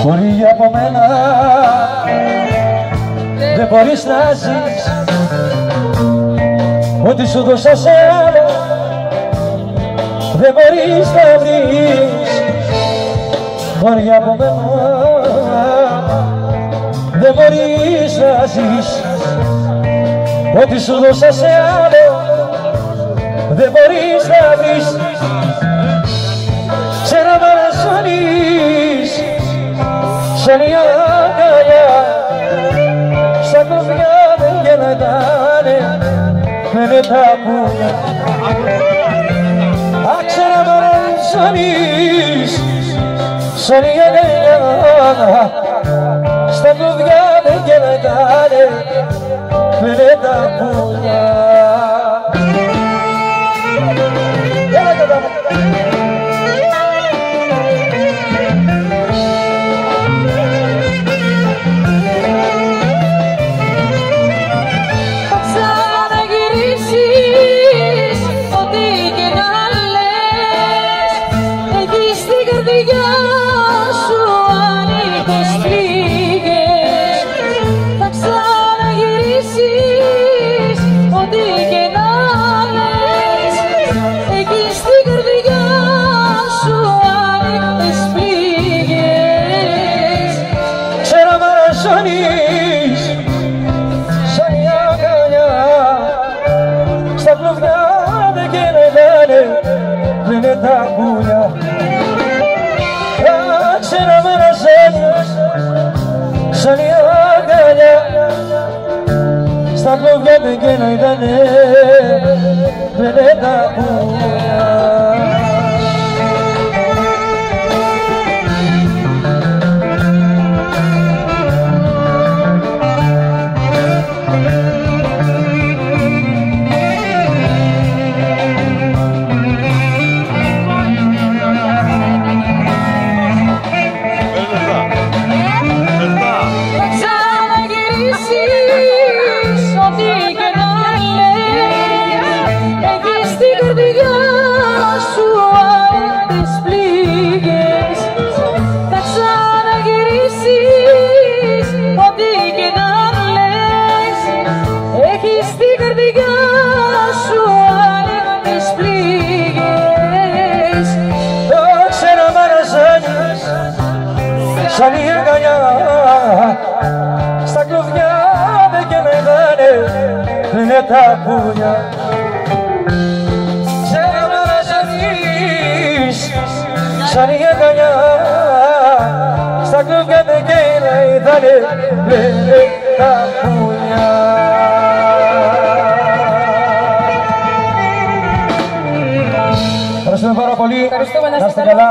Χωρί από μένα δεν μπορείς να ζεις. Ό,τι σου δώσα σε άλλο δεν μπορείς να βρεις. Χωρί από μένα δεν μπορείς να ζεις. Ό,τι σου δώσα σε άλλο δεν μπορείς να βρεις. Ξέρα μ' αρασώνεις σαν η αγκαλιά. Στα κλωβιά δεν γελατάνε με τα πουλιά. Ξέρα μ' αρασώνεις σαν η αγκαλιά. Στα κλωβιά δεν γελατάνε με τα πουλιά. Σαν η αγκαλιά στα κλωβιά δεν κελετάνε λένε τα πουλιά. Ξέρα μ' αρασώνεις σαν η αγκαλιά στα κλωβιά δεν κελετάνε λένε τα πουλιά. Σαν η αγκαλιά στα κλωβιά δεν κελετάνε λένε τα πουλιά. Ξέρα μ' αρασώνεις σαν η αγκαλιά στα κλωβιά δεν κελετάνε λένε τα πουλιά. Ευχαριστούμε πάρα πολύ. Να είστε καλά.